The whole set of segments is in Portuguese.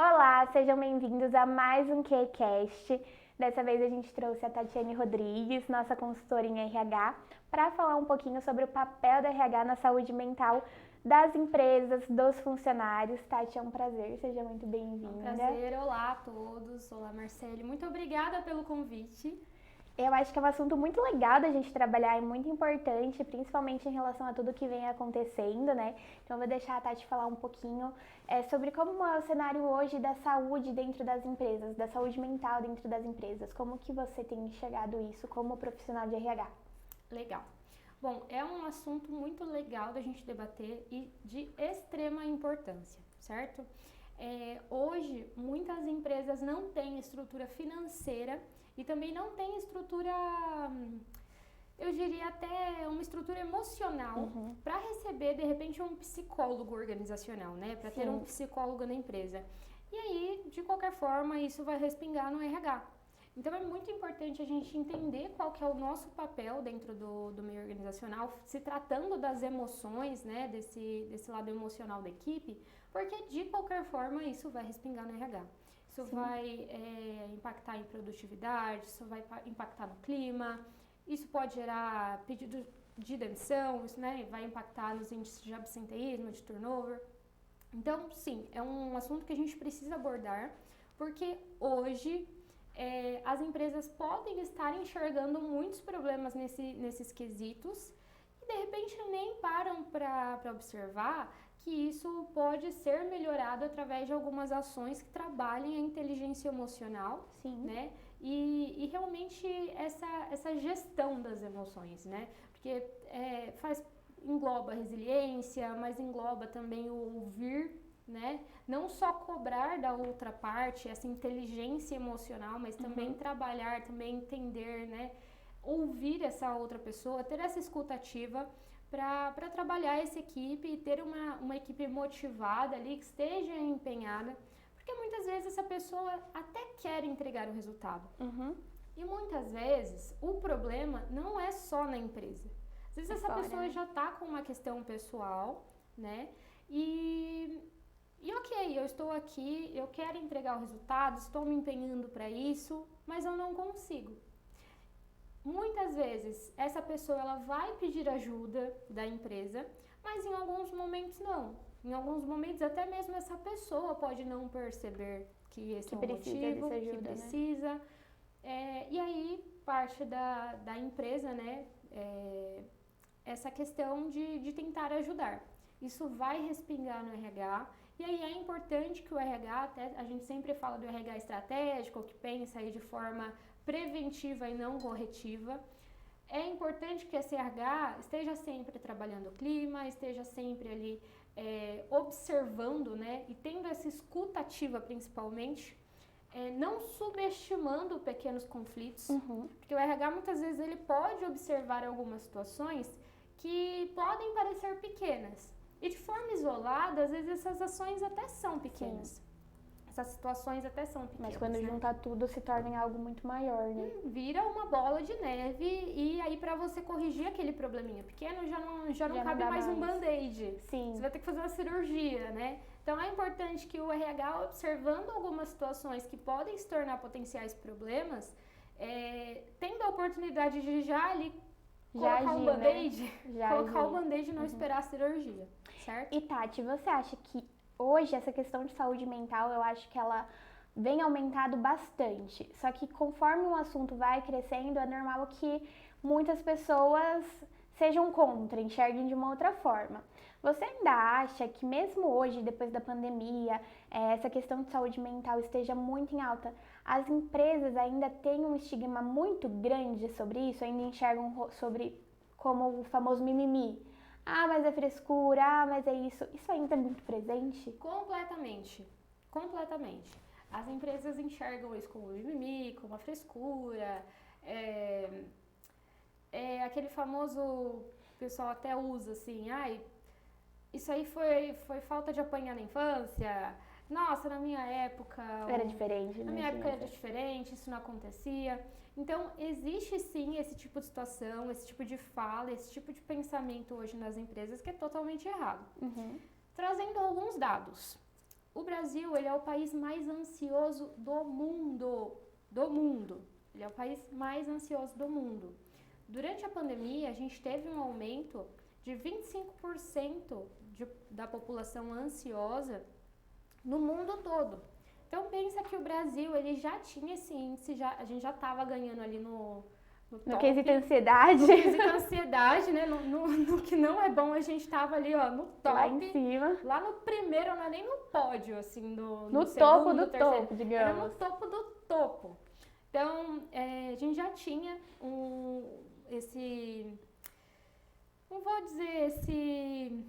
Olá, sejam bem-vindos a mais um QCast. Dessa vez a gente trouxe a Tatiane Rodrigues, nossa consultora em RH, para falar um pouquinho sobre o papel do RH na saúde mental das empresas, dos funcionários. Tati, é um prazer, seja muito bem-vinda. É um prazer, olá a todos, olá Marcele, muito obrigada pelo convite. Eu acho que é um assunto muito legal da gente trabalhar e muito importante, principalmente em relação a tudo que vem acontecendo, né? Então eu vou deixar a Tati falar um pouquinho sobre como é o cenário hoje da saúde dentro das empresas, da saúde mental dentro das empresas. Como que você tem enxergado isso como profissional de RH? Legal. Bom, é um assunto muito legal da gente debater e de extrema importância, certo? Hoje, muitas empresas não têm estrutura financeira e também não têm estrutura, eu diria até uma estrutura emocional para receber, de repente, um psicólogo organizacional, né? Para ter um psicólogo na empresa. E aí, de qualquer forma, isso vai respingar no RH. Então é muito importante a gente entender qual que é o nosso papel dentro do meio organizacional, se tratando das emoções, né, desse lado emocional da equipe, porque de qualquer forma isso vai respingar no RH. Isso vai impactar em produtividade, isso vai impactar no clima, isso pode gerar pedido de demissão, isso, né, vai impactar nos índices de absenteísmo, de turnover. Então, sim, é um assunto que a gente precisa abordar, porque hoje as empresas podem estar enxergando muitos problemas nesses quesitos e de repente nem param para observar que isso pode ser melhorado através de algumas ações que trabalhem a inteligência emocional, né? E realmente essa gestão das emoções, né? Porque engloba a resiliência, mas engloba também o ouvir, né? Não só cobrar da outra parte essa inteligência emocional, mas também trabalhar, também entender, né? Ouvir essa outra pessoa, ter essa escuta ativa para trabalhar essa equipe e ter uma equipe motivada ali, que esteja empenhada, porque muitas vezes essa pessoa até quer entregar o resultado. E muitas vezes o problema não é só na empresa. Às vezes essa pessoa já está com uma questão pessoal, né? E ok, eu estou aqui, eu quero entregar o resultado, estou me empenhando para isso, mas eu não consigo. Muitas vezes essa pessoa ela vai pedir ajuda da empresa, mas em alguns momentos não. Em alguns momentos até mesmo essa pessoa pode não perceber que esse é o motivo, que precisa. E aí parte da empresa, né, essa questão de tentar ajudar. Isso vai respingar no RH, e aí é importante que o RH, até a gente sempre fala do RH estratégico, que pensa aí de forma preventiva e não corretiva. É importante que esse RH esteja sempre trabalhando o clima, esteja sempre ali observando, né, e tendo essa escuta ativa principalmente, não subestimando pequenos conflitos, porque o RH muitas vezes ele pode observar algumas situações que podem parecer pequenas, e de forma isolada, às vezes essas ações até são pequenas. Essas situações até são pequenas. Mas quando junta tudo se torna algo muito maior, né? Vira uma bola de neve e aí para você corrigir aquele probleminha pequeno já não cabe mais um band-aid. Você vai ter que fazer uma cirurgia, né? Então é importante que o RH, observando algumas situações que podem se tornar potenciais problemas, tendo a oportunidade de já ali colocar o band-aid, colocar o band-aid e não esperar a cirurgia, certo? E Tati, você acha que hoje essa questão de saúde mental, eu acho que ela vem aumentado bastante. Só que conforme o assunto vai crescendo, é normal que muitas pessoas sejam contra, enxerguem de uma outra forma. Você ainda acha que mesmo hoje, depois da pandemia, essa questão de saúde mental esteja muito em alta, as empresas ainda têm um estigma muito grande sobre isso, ainda enxergam sobre como o famoso mimimi? Ah, mas é frescura, ah, mas é isso. Isso ainda é muito presente? Completamente. Completamente. As empresas enxergam isso como mimimi, como a frescura, aquele famoso, o pessoal até usa assim, isso aí foi falta de apanhar na infância, nossa, na minha época... Era diferente, Na minha época era diferente, isso não acontecia. Então, existe sim esse tipo de situação, esse tipo de fala, esse tipo de pensamento hoje nas empresas que é totalmente errado. Trazendo alguns dados. O Brasil, ele é o país mais ansioso do mundo. Do mundo. Ele é o país mais ansioso do mundo. Durante a pandemia, a gente teve um aumento de 25% da população ansiosa no mundo todo. Então, pensa que o Brasil, ele já tinha esse índice, a gente já estava ganhando ali no No quesito ansiedade. No quesito ansiedade, né? No que não é bom, a gente tava ali, ó, no top. Lá em cima. Lá no primeiro, não é nem no pódio, assim, no segundo, topo do terceiro. topo, digamos. Era no topo do topo. Então, a gente já tinha não vou dizer esse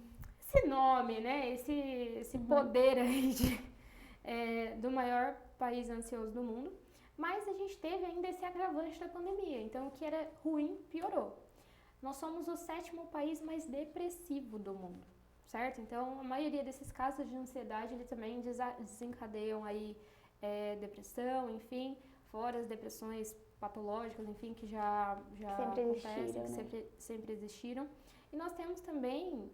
nome, né? Esse poder aí do maior país ansioso do mundo. Mas a gente teve ainda esse agravante da pandemia, então o que era ruim piorou. Nós somos o 7º país mais depressivo do mundo, certo? Então a maioria desses casos de ansiedade, ele também desencadeiam aí depressão, enfim, fora as depressões patológicas, enfim, que já sempre acontecem, existiram, que sempre existiram. E nós temos também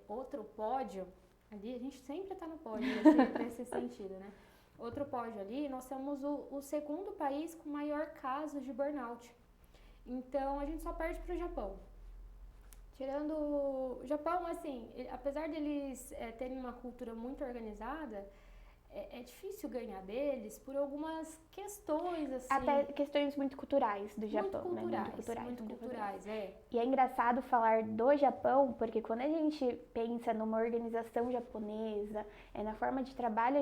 outro pódio, ali a gente sempre está no pódio nesse sentido, né? Outro pódio ali, nós somos o 2º país com maior casos de burnout. Então, a gente só perde para o Japão. Tirando o Japão, assim, apesar deles terem uma cultura muito organizada, é difícil ganhar deles por algumas questões, assim. Até questões muito culturais do Japão, Muito culturais. E é engraçado falar do Japão, porque quando a gente pensa numa organização japonesa, na forma de trabalho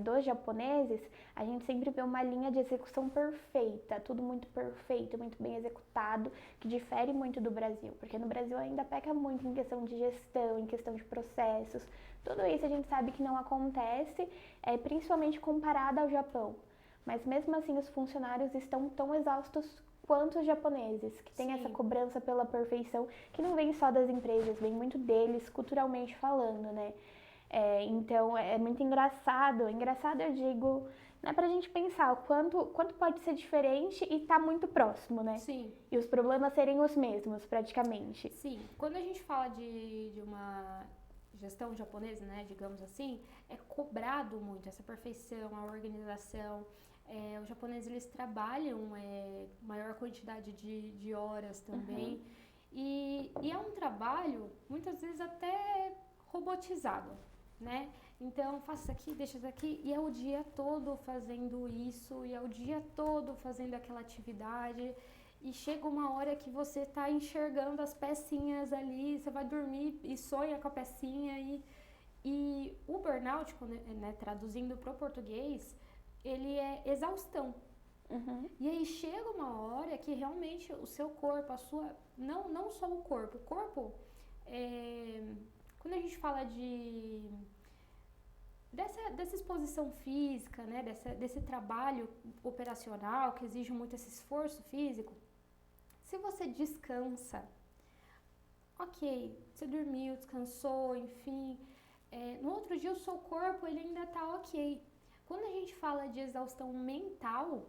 dos japoneses, a gente sempre vê uma linha de execução perfeita, tudo muito perfeito, muito bem executado, que difere muito do Brasil, porque no Brasil ainda peca muito em questão de gestão, em questão de processos. Tudo isso a gente sabe que não acontece, principalmente comparado ao Japão. Mas mesmo assim, os funcionários estão tão exaustos quanto os japoneses, que tem essa cobrança pela perfeição, que não vem só das empresas, vem muito deles, culturalmente falando, né? Então, é muito engraçado. Engraçado, eu digo, né, pra gente pensar o quanto pode ser diferente e tá muito próximo, né? Sim. E os problemas serem os mesmos, praticamente. Sim. Quando a gente fala de uma gestão japonesa, né, digamos assim, é cobrado muito essa perfeição, a organização. Os japoneses, eles trabalham maior quantidade de horas também. Uhum. E é um trabalho, muitas vezes, até robotizado, né? Então, faça isso aqui, deixa isso aqui, e é o dia todo fazendo isso, e é o dia todo fazendo aquela atividade. E chega uma hora que você tá enxergando as pecinhas ali, você vai dormir e sonha com a pecinha. E o burnout, né, traduzindo para o português, ele é exaustão. Uhum. E aí chega uma hora que realmente o seu corpo, não só o corpo, quando a gente fala dessa exposição física, né, desse trabalho operacional que exige muito esse esforço físico, se você descansa, ok, você dormiu, descansou, enfim, no outro dia o seu corpo ele ainda tá ok. Quando a gente fala de exaustão mental,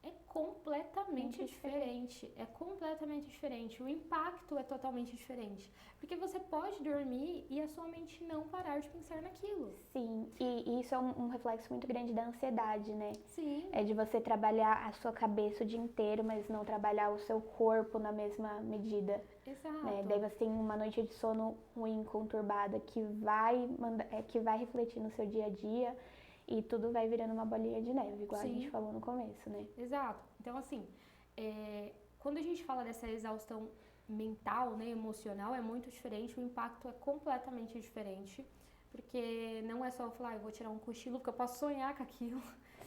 é completamente diferente. É completamente diferente. O impacto é totalmente diferente. Porque você pode dormir e a sua mente não parar de pensar naquilo. Sim, e isso é um reflexo muito grande da ansiedade, né? Sim. É de você trabalhar a sua cabeça o dia inteiro, mas não trabalhar o seu corpo na mesma medida. Exato. Né? Daí você tem uma noite de sono ruim, conturbada, que vai refletir no seu dia a dia. E tudo vai virando uma bolinha de neve, igual a gente falou no começo, né? Exato. Então, assim, quando a gente fala dessa exaustão mental, né, emocional, é muito diferente, o impacto é completamente diferente, porque não é só eu falar, eu vou tirar um cochilo, porque eu posso sonhar com aquilo,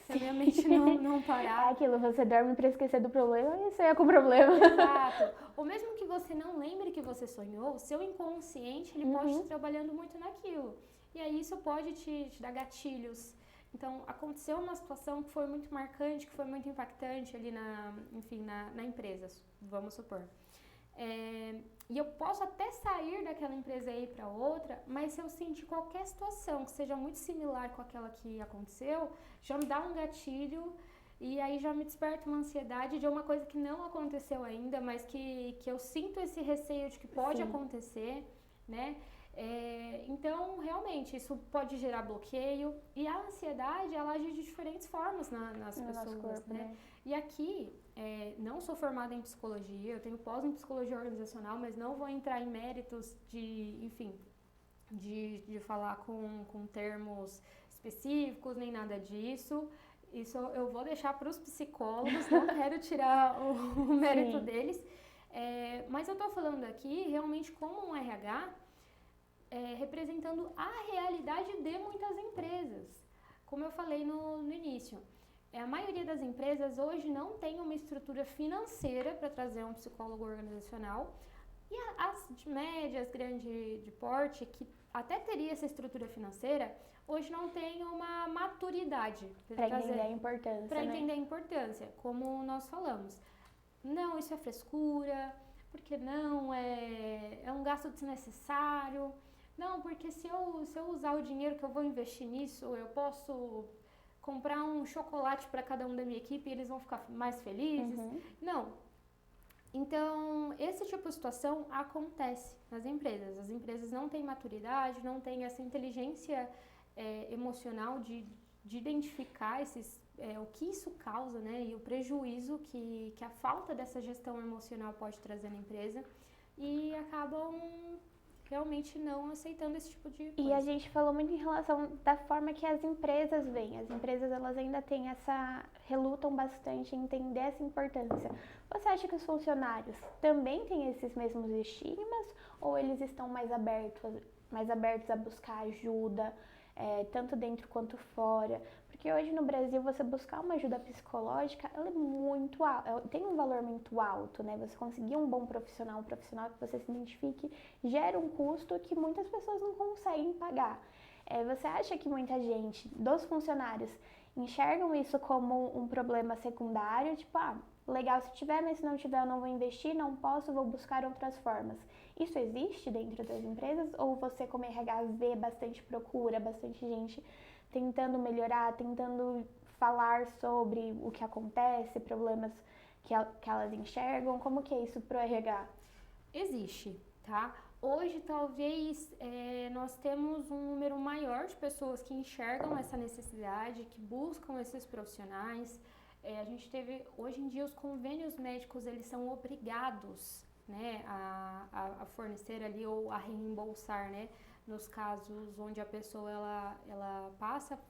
se a minha mente não parar. É aquilo, você dorme pra esquecer do problema e sonha com o problema. Exato. Ou mesmo que você não lembre que você sonhou, o seu inconsciente, ele pode estar trabalhando muito naquilo. E aí isso pode te dar gatilhos. Então, aconteceu uma situação que foi muito marcante, que foi muito impactante ali na empresa, vamos supor. E eu posso até sair daquela empresa e ir para outra, mas se eu sentir qualquer situação que seja muito similar com aquela que aconteceu, já me dá um gatilho e aí já me desperta uma ansiedade de uma coisa que não aconteceu ainda, mas que eu sinto esse receio de que pode acontecer, né? Então, realmente, isso pode gerar bloqueio e a ansiedade, ela age de diferentes formas nas pessoas, corpo, né? E aqui, não sou formada em psicologia, eu tenho pós em psicologia organizacional, mas não vou entrar em méritos de falar com termos específicos, nem nada disso. Isso eu vou deixar para os psicólogos, não quero tirar o mérito deles. Mas eu estou falando aqui realmente como um RH, representando a realidade de muitas empresas. Como eu falei no início, a maioria das empresas hoje não tem uma estrutura financeira para trazer um psicólogo organizacional, e as de médias, grande de porte, que até teria essa estrutura financeira, hoje não tem uma maturidade para entender a importância, para entender a importância, como nós falamos. Não, isso é frescura, porque não, é um gasto desnecessário. Não, porque se eu usar o dinheiro que eu vou investir nisso, eu posso comprar um chocolate para cada um da minha equipe e eles vão ficar mais felizes. Não. Então, esse tipo de situação acontece nas empresas. As empresas não têm maturidade, não têm essa inteligência emocional de identificar o que isso causa, né? E o prejuízo que a falta dessa gestão emocional pode trazer na empresa, e acabam realmente não aceitando esse tipo de coisa. E a gente falou muito em relação da forma que as empresas veem. As empresas, elas ainda têm relutam bastante em entender essa importância. Você acha que os funcionários também têm esses mesmos estigmas, ou eles estão mais abertos a buscar ajuda, tanto dentro quanto fora? Porque hoje no Brasil, você buscar uma ajuda psicológica, ela é muito tem um valor muito alto, né? Você conseguir um bom profissional, um profissional que você se identifique, gera um custo que muitas pessoas não conseguem pagar. Você acha que muita gente, dos funcionários, enxergam isso como um problema secundário? Tipo, legal se tiver, mas se não tiver eu não vou investir, não posso, vou buscar outras formas. Isso existe dentro das empresas? Ou você, como RH, vê bastante procura, bastante gente tentando melhorar, tentando falar sobre o que acontece, problemas que elas enxergam? Como que é isso pro RH? Existe, tá? Hoje, talvez, nós temos um número maior de pessoas que enxergam essa necessidade, que buscam esses profissionais. A gente teve, hoje em dia, os convênios médicos, eles são obrigados, né, a fornecer ali ou a reembolsar, né, nos casos onde a pessoa ela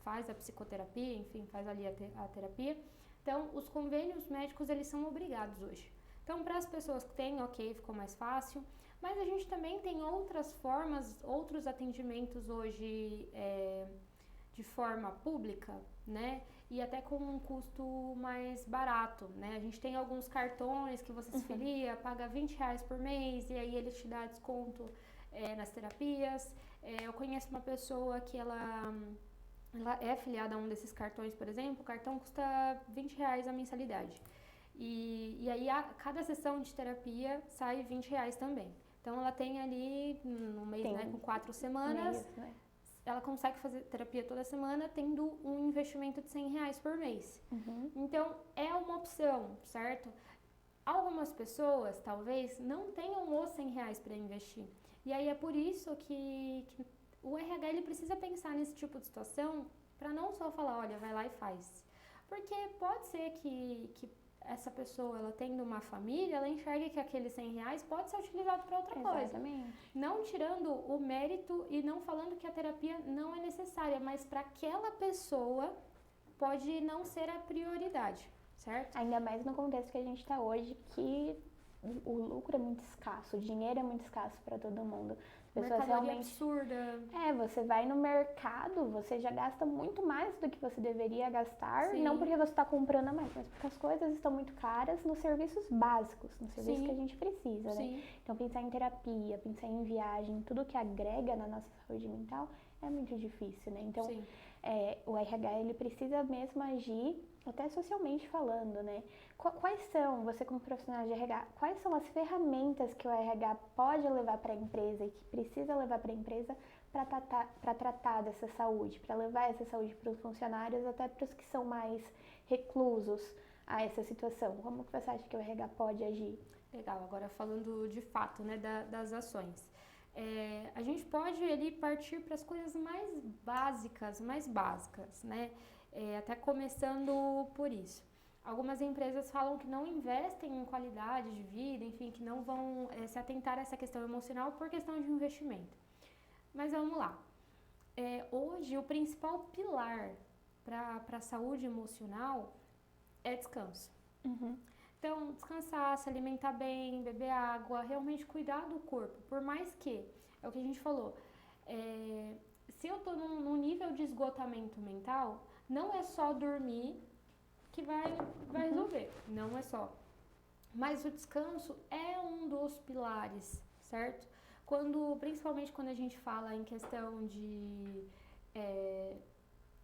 faz a psicoterapia, enfim, faz ali a terapia. Então, os convênios médicos, eles são obrigados hoje. Então, para as pessoas que têm, ok, ficou mais fácil, mas a gente também tem outras formas, outros atendimentos hoje de forma pública, né? E até com um custo mais barato, né? A gente tem alguns cartões que você se filia, paga R$20 por mês, e aí eles te dão desconto nas terapias. Eu conheço uma pessoa que ela é afiliada a um desses cartões, por exemplo. O cartão custa R$20 a mensalidade. E aí, cada sessão de terapia sai R$20 também. Então, ela tem ali, no mês, né, com 4 semanas, ela consegue fazer terapia toda semana, tendo um investimento de R$100 por mês. Então, é uma opção, certo? Algumas pessoas, talvez, não tenham os R$100 para investir. E aí, é por isso que o RH, ele precisa pensar nesse tipo de situação, para não só falar, olha, vai lá e faz. Porque pode ser que essa pessoa, ela tendo uma família, ela enxerga que aqueles R$100 pode ser utilizado para outra coisa. Exatamente. Não tirando o mérito e não falando que a terapia não é necessária, mas para aquela pessoa pode não ser a prioridade, certo? Ainda mais no contexto que a gente está hoje, que o lucro é muito escasso, o dinheiro é muito escasso para todo mundo. Pessoas realmente absurda. Você vai no mercado, você já gasta muito mais do que você deveria gastar, Sim. Não porque você está comprando a mais, mas porque as coisas estão muito caras nos serviços básicos, nos serviços que a gente precisa, né? Então, pensar em terapia, pensar em viagem, tudo que agrega na nossa saúde mental é muito difícil, né? Então, o RH, ele precisa mesmo agir, até socialmente falando, né? Quais são, você como profissional de RH, quais são as ferramentas que o RH pode levar para a empresa e que precisa levar para a empresa para tratar dessa saúde, para levar essa saúde para os funcionários, até para os que são mais reclusos a essa situação? Como que você acha que o RH pode agir? Legal, agora falando de fato, né, das ações. a gente pode ali partir para as coisas mais básicas, né? Até começando por isso. Algumas empresas falam que não investem em qualidade de vida, enfim, que não vão se atentar a essa questão emocional por questão de investimento. Mas vamos lá. Hoje, o principal pilar para a saúde emocional é descanso. Uhum. Então, descansar, se alimentar bem, beber água, realmente cuidar do corpo. Por mais que, é o que a gente falou, se eu estou num nível de esgotamento mental, não é só dormir que vai resolver, não é só. Mas o descanso é um dos pilares, certo? Principalmente quando a gente fala em questão de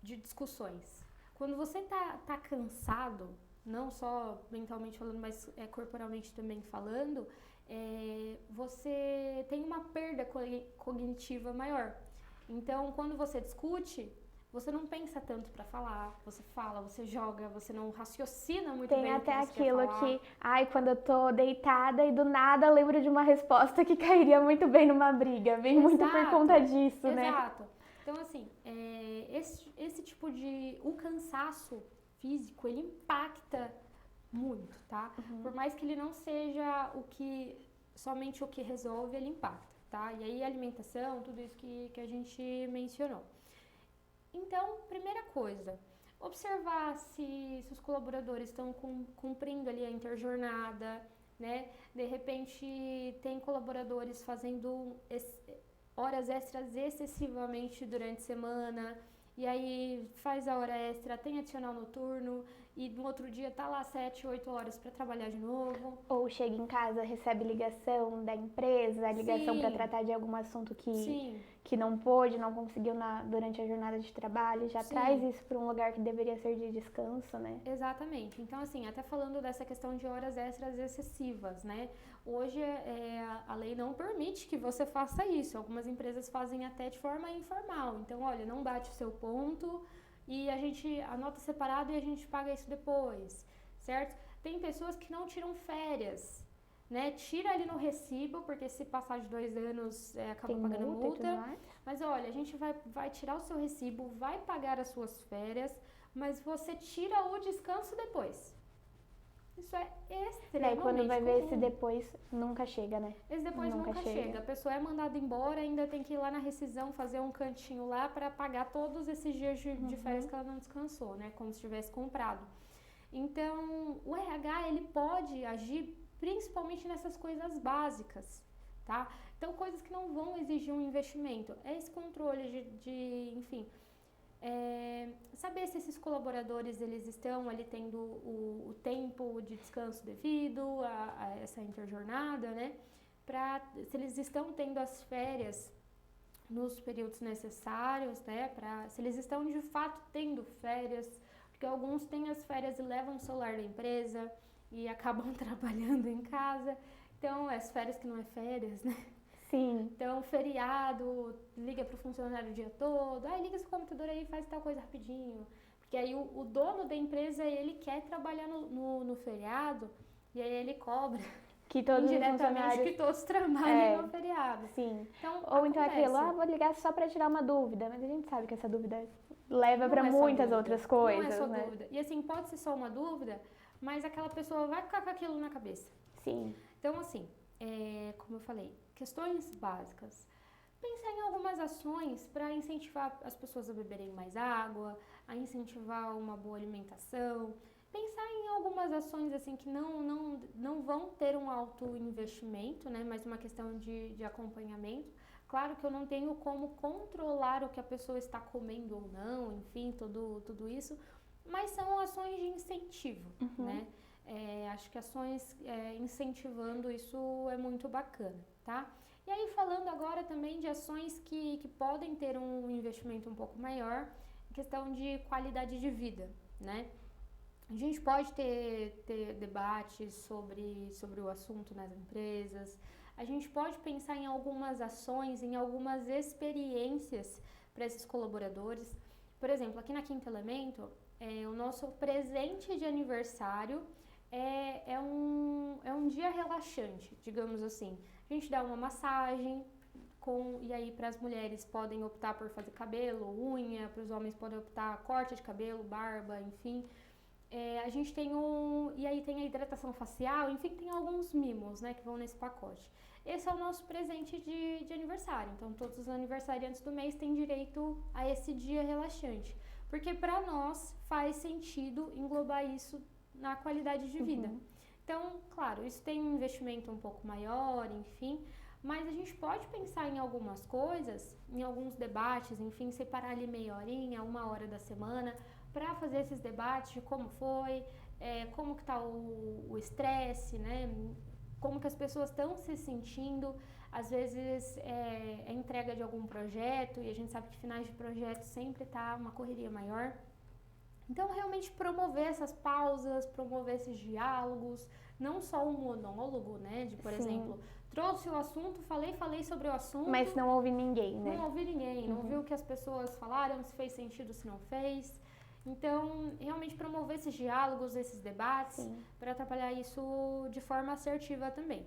discussões. Quando você tá cansado, não só mentalmente falando, mas corporalmente também falando, você tem uma perda cognitiva maior. Então, quando você discute, você não pensa tanto para falar, você fala, você joga, você não raciocina muito bem o que você quer falar. Tem até aquilo que, quando eu tô deitada e do nada lembro de uma resposta que cairia muito bem numa briga, vem muito por conta disso, né? Exato. Então, assim, esse tipo o cansaço físico, ele impacta muito, tá? Uhum. Por mais que ele não seja somente o que resolve, ele impacta, tá? E aí, alimentação, tudo isso que a gente mencionou. Então, primeira coisa, observar se os colaboradores estão cumprindo ali a interjornada, né? De repente, tem colaboradores fazendo horas extras excessivamente durante a semana, e aí faz a hora extra, tem adicional noturno, e no outro dia tá lá 7, 8 horas para trabalhar de novo. Ou chega em casa, recebe ligação da empresa, ligação para tratar de algum assunto que não pôde, não conseguiu durante a jornada de trabalho, já traz isso para um lugar que deveria ser de descanso, né? Exatamente. Então, assim, até falando dessa questão de horas extras excessivas, né? Hoje a lei não permite que você faça isso. Algumas empresas fazem até de forma informal. Então, olha, não bate o seu ponto e a gente anota separado e a gente paga isso depois, certo? Tem pessoas que não tiram férias, né? Tira ali no recibo, porque se passar de 2 anos acaba pagando multa. Mas olha, a gente vai tirar o seu recibo, vai pagar as suas férias, mas você tira o descanso depois. Isso é extremamente quando vai ver comum. esse depois, nunca chega, né? Esse depois nunca chega. A pessoa é mandada embora, ainda tem que ir lá na rescisão, fazer um cantinho lá para pagar todos esses dias de férias que ela não descansou, né? Como se tivesse comprado. Então, o RH, ele pode agir principalmente nessas coisas básicas, tá? Então, coisas que não vão exigir um investimento. É esse controle enfim... saber se esses colaboradores eles estão ali tendo o tempo de descanso devido a essa interjornada, né? Se eles estão tendo as férias nos períodos necessários, né? Se eles estão de fato tendo férias, porque alguns têm as férias e levam o celular da empresa e acabam trabalhando em casa. Então, as férias que não é férias, né? Sim. Então, feriado, liga pro funcionário o dia todo, liga seu computador aí e faz tal coisa rapidinho. Porque aí o dono da empresa, ele quer trabalhar no feriado e aí ele cobra que todos indiretamente que todos trabalhem no feriado. Sim. Então, ou então aquilo, vou ligar só para tirar uma dúvida, mas a gente sabe que essa dúvida leva para muitas outras coisas, não é só né? dúvida. E assim, pode ser só uma dúvida, mas aquela pessoa vai ficar com aquilo na cabeça. Sim. Então, assim, como eu falei, questões básicas. Pensar em algumas ações para incentivar as pessoas a beberem mais água, a incentivar uma boa alimentação. Pensar em algumas ações assim que não vão ter um alto investimento, né, mas uma questão de acompanhamento. Claro que eu não tenho como controlar o que a pessoa está comendo ou não, enfim, tudo isso, mas são ações de incentivo, né? Acho que ações incentivando isso é muito bacana, tá? E aí falando agora também de ações que podem ter um investimento um pouco maior, questão de qualidade de vida, né? A gente pode ter debates sobre o assunto nas empresas, a gente pode pensar em algumas ações, em algumas experiências para esses colaboradores. Por exemplo, aqui na Quinto Elemento, o nosso presente de aniversário é um dia relaxante, digamos assim. A gente dá uma massagem e aí para as mulheres podem optar por fazer cabelo, unha, para os homens podem optar corte de cabelo, barba, enfim. A gente tem e aí tem a hidratação facial, enfim, tem alguns mimos, né, que vão nesse pacote. Esse é o nosso presente de aniversário, então todos os aniversariantes do mês têm direito a esse dia relaxante, porque para nós faz sentido englobar isso na qualidade de vida. Então, claro, isso tem um investimento um pouco maior, enfim, mas a gente pode pensar em algumas coisas, em alguns debates, enfim, separar ali meia horinha, 1 hora da semana, para fazer esses debates de como foi, como que tá o estresse, né? Como que as pessoas estão se sentindo, às vezes é entrega de algum projeto, e a gente sabe que finais de projeto sempre tá uma correria maior. Então, realmente promover essas pausas, promover esses diálogos, não só um monólogo, né? De, por exemplo, trouxe o assunto, falei sobre o assunto. Mas não ouvi ninguém, né? Não ouvi ninguém, não ouviu o que as pessoas falaram, se fez sentido, se não fez. Então, realmente promover esses diálogos, esses debates, para trabalhar isso de forma assertiva também.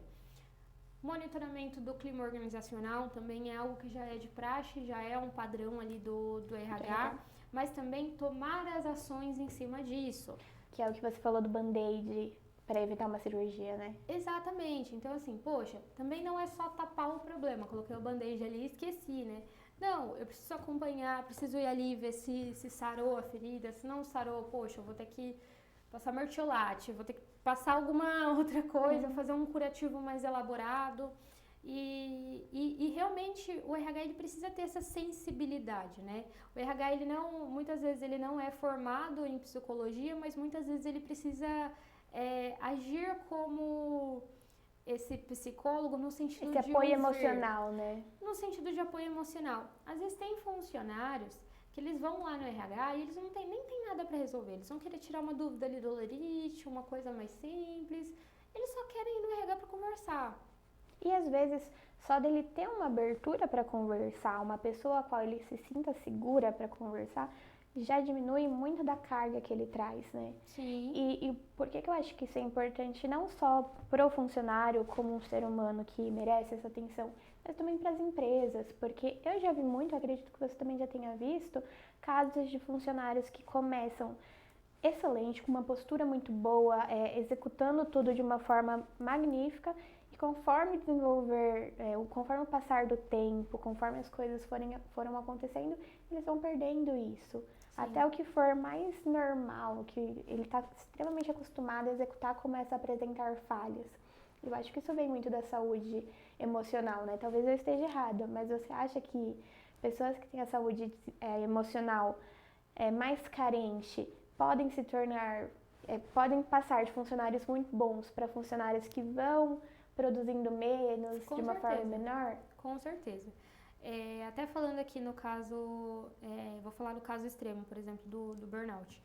Monitoramento do clima organizacional também é algo que já é de praxe, já é um padrão ali do RH, mas também tomar as ações em cima disso. Que é o que você falou do band-aid para evitar uma cirurgia, né? Exatamente. Então, assim, poxa, também não é só tapar o problema. Coloquei o band-aid ali e esqueci, né? Não, eu preciso acompanhar, preciso ir ali ver se sarou a ferida. Se não sarou, poxa, eu vou ter que passar mertiolate, vou ter que passar alguma outra coisa, fazer um curativo mais elaborado. E realmente o RH ele precisa ter essa sensibilidade, né? O RH ele não, muitas vezes ele não é formado em psicologia, mas muitas vezes ele precisa agir como esse psicólogo no sentido de apoio emocional, né? No sentido de apoio emocional. Às vezes tem funcionários que eles vão lá no RH e eles nem tem nada para resolver. Eles vão querer tirar uma dúvida ali do lerite, uma coisa mais simples. Eles só querem ir no RH para conversar. E às vezes, só dele ter uma abertura para conversar, uma pessoa a qual ele se sinta segura para conversar, já diminui muito da carga que ele traz, né? Sim. E por que eu acho que isso é importante não só para o funcionário como um ser humano que merece essa atenção, mas também para as empresas, porque eu já vi muito, acredito que você também já tenha visto, casos de funcionários que começam excelente, com uma postura muito boa, executando tudo de uma forma magnífica, e conforme conforme o passar do tempo, conforme as coisas foram acontecendo, eles vão perdendo isso. Sim. Até o que for mais normal, que ele está extremamente acostumado a executar, começa a apresentar falhas. Eu acho que isso vem muito da saúde emocional, né? Talvez eu esteja errada, mas você acha que pessoas que têm a saúde emocional mais carente podem se tornar, podem passar de funcionários muito bons para funcionários que vão produzindo menos, de uma forma menor? Com certeza. Até falando aqui no caso, vou falar do caso extremo, por exemplo, do burnout.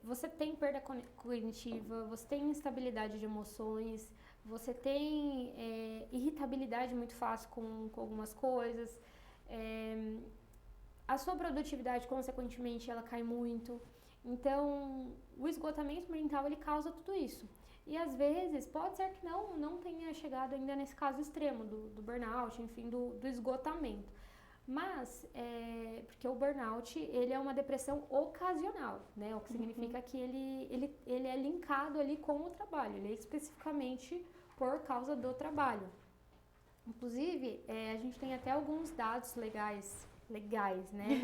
Você tem perda cognitiva, você tem instabilidade de emoções, você tem irritabilidade muito fácil com algumas coisas, a sua produtividade, consequentemente, ela cai muito. Então, o esgotamento mental, ele causa tudo isso. E às vezes, pode ser que não tenha chegado ainda nesse caso extremo do burnout, enfim, do esgotamento. Mas, porque o burnout, ele é uma depressão ocasional, né? O que significa que ele é linkado ali com o trabalho, ele é especificamente por causa do trabalho. Inclusive, a gente tem até alguns dados legais, né?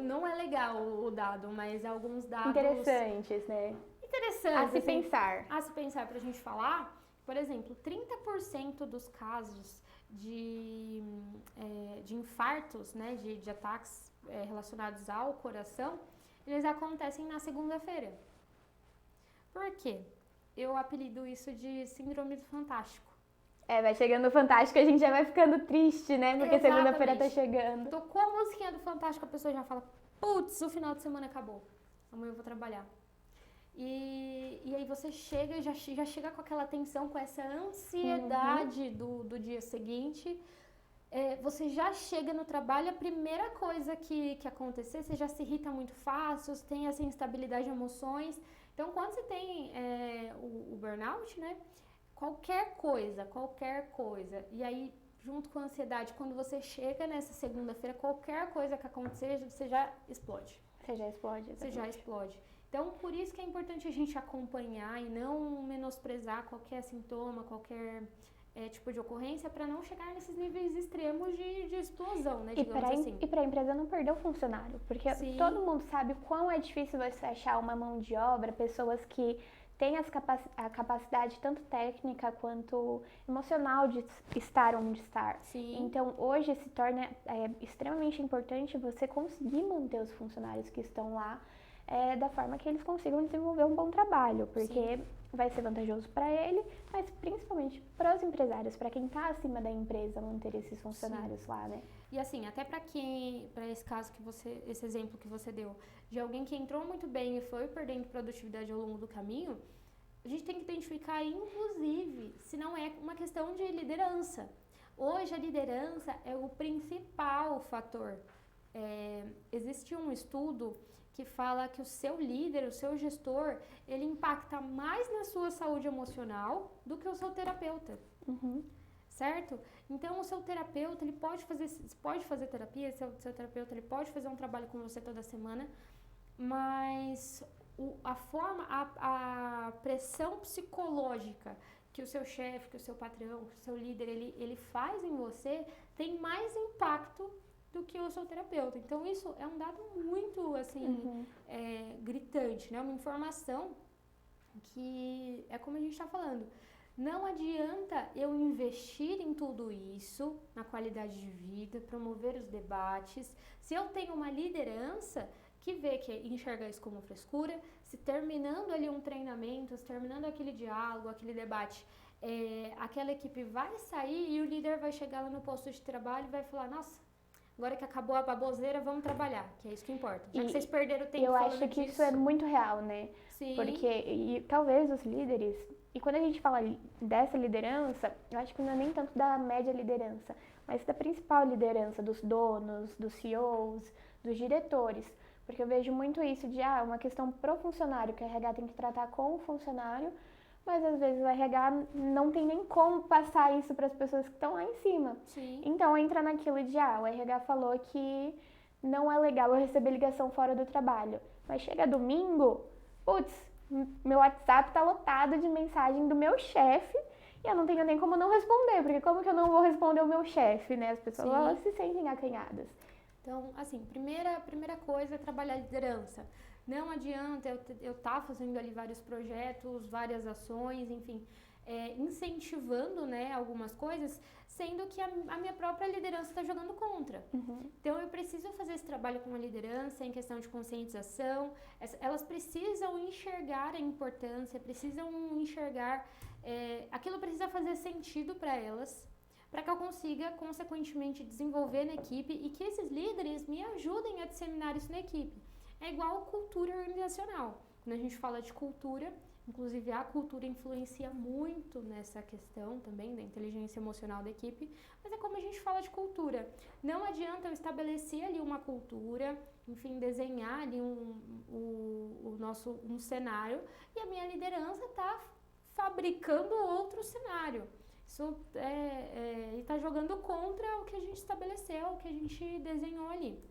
Não é legal o dado, mas alguns dados... Interessantes, né? Interessantes. A se pensar. A se pensar pra gente falar. Por exemplo, 30% dos casos de infartos, né? De ataques relacionados ao coração, eles acontecem na segunda-feira. Por quê? Eu apelido isso de síndrome do Fantástico. Vai chegando o Fantástico, a gente já vai ficando triste, né? Porque segunda-feira tá chegando. Tocou a musiquinha do Fantástico, a pessoa já fala, putz, o final de semana acabou. Amanhã eu vou trabalhar. E aí você chega, já chega com aquela tensão, com essa ansiedade do dia seguinte. Você já chega no trabalho, a primeira coisa que acontecer, você já se irrita muito fácil, você tem essa instabilidade de emoções. Então, quando você tem o burnout, né? Qualquer coisa, e aí junto com a ansiedade, quando você chega nessa segunda-feira, qualquer coisa que acontecer, você já explode. Você já explode, exatamente. Você já explode. Então, por isso que é importante a gente acompanhar e não menosprezar qualquer sintoma, qualquer tipo de ocorrência, para não chegar nesses níveis extremos de explosão, né, digamos assim. E para a empresa não perder o funcionário, porque Sim. todo mundo sabe o quão é difícil você achar uma mão de obra, pessoas que têm a capacidade tanto técnica quanto emocional de estar onde estar. Sim. Então, hoje se torna extremamente importante você conseguir manter os funcionários que estão lá da forma que eles consigam desenvolver um bom trabalho, porque Sim. vai ser vantajoso para ele, mas principalmente para os empresários, para quem está acima da empresa, manter esses funcionários Sim. lá, né? E assim, até para esse caso esse exemplo que você deu, de alguém que entrou muito bem e foi perdendo produtividade ao longo do caminho, a gente tem que identificar, inclusive, se não é uma questão de liderança. Hoje a liderança é o principal fator. Existe um estudo que fala que o seu líder, o seu gestor, ele impacta mais na sua saúde emocional do que o seu terapeuta. Uhum. Certo? Então, o seu terapeuta, ele pode fazer terapia, seu terapeuta, ele pode fazer um trabalho com você toda semana, mas a pressão psicológica que o seu chefe, que o seu patrão, que o seu líder, ele faz em você, tem mais impacto do que o seu terapeuta. Então, isso é um dado muito, assim, gritante, né? Uma informação que é como a gente está falando. Não adianta eu investir em tudo isso, na qualidade de vida, promover os debates, se eu tenho uma liderança que vê que enxerga isso como frescura, se terminando ali um treinamento, se terminando aquele diálogo, aquele debate, aquela equipe vai sair e o líder vai chegar lá no posto de trabalho e vai falar, nossa, agora que acabou a baboseira, vamos trabalhar, que é isso que importa. Já que vocês perderam tempo falando disso. Eu acho que isso é muito real, né? Sim. Porque talvez os líderes, e quando a gente fala dessa liderança, eu acho que não é nem tanto da média liderança, mas da principal liderança, dos donos, dos CEOs, dos diretores. Porque eu vejo muito isso de, uma questão pro funcionário, que o RH tem que tratar com o funcionário, mas às vezes o RH não tem nem como passar isso para as pessoas que estão lá em cima. Sim. Então entra naquilo de, o RH falou que não é legal eu receber ligação fora do trabalho. Mas chega domingo, meu WhatsApp tá lotado de mensagem do meu chefe e eu não tenho nem como não responder, porque como que eu não vou responder o meu chefe, né? As pessoas elas se sentem acanhadas. Então, assim, primeira coisa é trabalhar a liderança. Não adianta eu estar fazendo ali vários projetos, várias ações, enfim, incentivando, né, algumas coisas, sendo que a minha própria liderança está jogando contra. Uhum. Então, eu preciso fazer esse trabalho com a liderança em questão de conscientização. Elas precisam enxergar a importância, precisam enxergar, aquilo precisa fazer sentido para elas, para que eu consiga, consequentemente, desenvolver na equipe e que esses líderes me ajudem a disseminar isso na equipe. É igual cultura organizacional. Quando a gente fala de cultura, inclusive a cultura influencia muito nessa questão também da inteligência emocional da equipe, mas é como a gente fala de cultura. Não adianta eu estabelecer ali uma cultura, enfim, desenhar ali um cenário e a minha liderança está fabricando outro cenário. Isso está jogando contra o que a gente estabeleceu, o que a gente desenhou ali.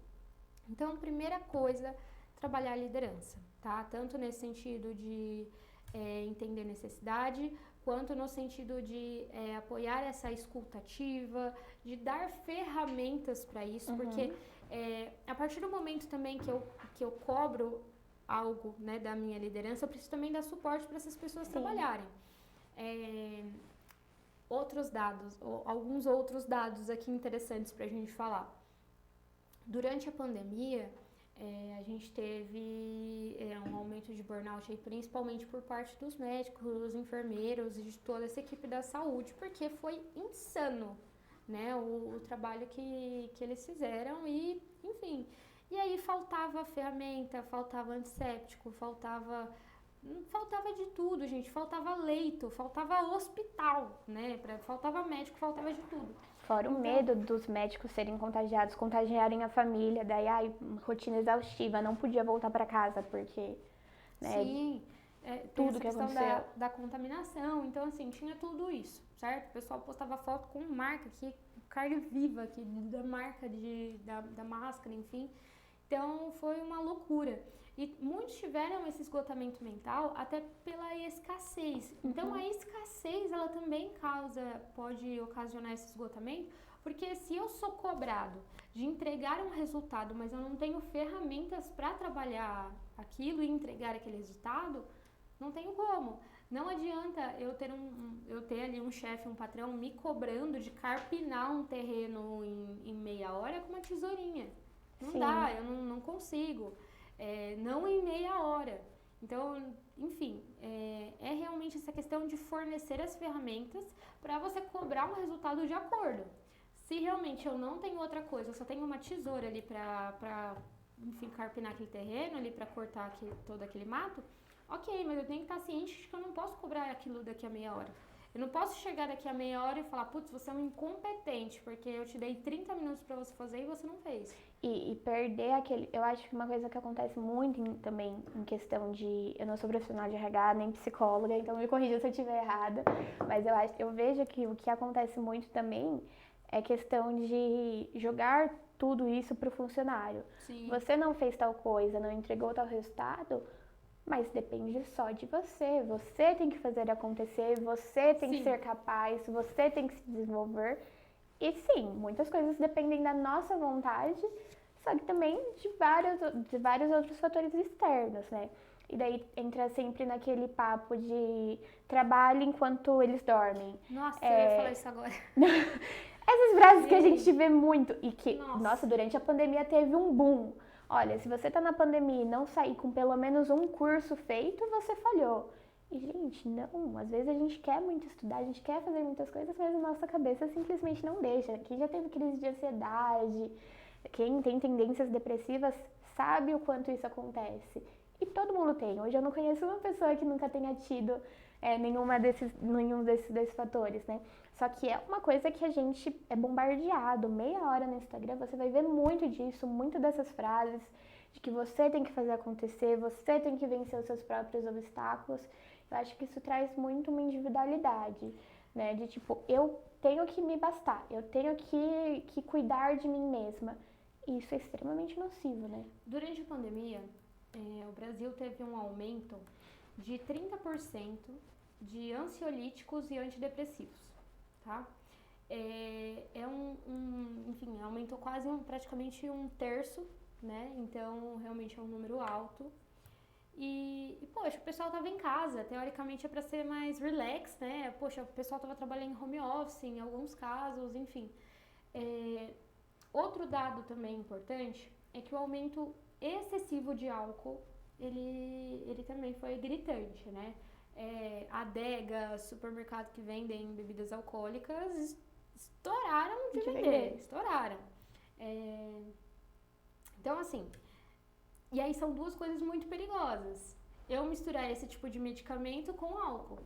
Então, primeira coisa, trabalhar a liderança, tá? Tanto nesse sentido de entender necessidade, quanto no sentido de apoiar essa escuta ativa, de dar ferramentas para isso, porque a partir do momento também que eu cobro algo, né, da minha liderança, eu preciso também dar suporte para essas pessoas trabalharem. Alguns outros dados aqui interessantes para a gente falar. Durante a pandemia, a gente teve um aumento de burnout aí, principalmente por parte dos médicos, dos enfermeiros e de toda essa equipe da saúde, porque foi insano, né, o trabalho que eles fizeram e, enfim. E aí faltava ferramenta, faltava antisséptico, faltava de tudo, gente. Faltava leito, faltava hospital, né? Faltava médico, faltava de tudo. Fora o medo dos médicos serem contagiados, contagiarem a família, daí, rotina exaustiva, não podia voltar para casa, porque, né? Sim, tudo que aconteceu. Da contaminação, então, assim, tinha tudo isso, certo? O pessoal postava foto com marca que carne viva aqui, da marca da máscara, enfim. Então, foi uma loucura. E muitos tiveram esse esgotamento mental até pela escassez. Então, a escassez, ela também pode ocasionar esse esgotamento, porque se eu sou cobrado de entregar um resultado, mas eu não tenho ferramentas para trabalhar aquilo e entregar aquele resultado, não tenho como. Não adianta eu ter ali um chefe, um patrão me cobrando de carpinar um terreno em meia hora com uma tesourinha. Não dá, eu não consigo. Não em meia hora. Então, enfim, é realmente essa questão de fornecer as ferramentas para você cobrar um resultado de acordo. Se realmente eu não tenho outra coisa, eu só tenho uma tesoura ali para enfim, carpinar aquele terreno ali, para cortar todo aquele mato, ok, mas eu tenho que estar ciente de que eu não posso cobrar aquilo daqui a meia hora. Eu não posso chegar daqui a meia hora e falar, putz, você é um incompetente, porque eu te dei 30 minutos para você fazer e você não fez. E perder aquele... Eu acho que uma coisa que acontece muito também em questão de... Eu não sou profissional de RH, nem psicóloga, então me corrija se eu estiver errada. Mas eu vejo que o que acontece muito também é questão de jogar tudo isso pro funcionário. Sim. Você não fez tal coisa, não entregou tal resultado, mas depende só de você. Você tem que fazer acontecer, você tem que ser capaz, você tem que se desenvolver. E sim, muitas coisas dependem da nossa vontade, só que também de vários outros fatores externos, né? E daí entra sempre naquele papo de trabalho enquanto eles dormem. Nossa, eu ia falar isso agora. Essas frases que a gente vê muito e que, nossa, durante a pandemia teve um boom. Olha, se você tá na pandemia e não sair com pelo menos um curso feito, você falhou. E, gente, não, às vezes a gente quer muito estudar, a gente quer fazer muitas coisas, mas a nossa cabeça simplesmente não deixa. Quem já teve crise de ansiedade, quem tem tendências depressivas, sabe o quanto isso acontece. E todo mundo tem. Hoje eu não conheço uma pessoa que nunca tenha tido nenhum desses fatores, né? Só que é uma coisa que a gente é bombardeado. Meia hora no Instagram, você vai ver muito disso, muito dessas frases, de que você tem que fazer acontecer, você tem que vencer os seus próprios obstáculos. Eu acho que isso traz muito uma individualidade, né? De tipo, eu tenho que me bastar, eu tenho que cuidar de mim mesma. E isso é extremamente nocivo, né? Durante a pandemia, o Brasil teve um aumento de 30% de ansiolíticos e antidepressivos, tá? Enfim, aumentou praticamente um terço, né? Então, realmente é um número alto. E poxa, o pessoal tava em casa, teoricamente é para ser mais relax, né? Poxa, o pessoal tava trabalhando em home office em alguns casos, enfim. Outro dado também importante é que o aumento excessivo de álcool, ele também foi gritante, né? Adegas, supermercados que vendem bebidas alcoólicas estouraram de vender, estouraram. Então, assim, e aí são duas coisas muito perigosas. Eu misturar esse tipo de medicamento com álcool.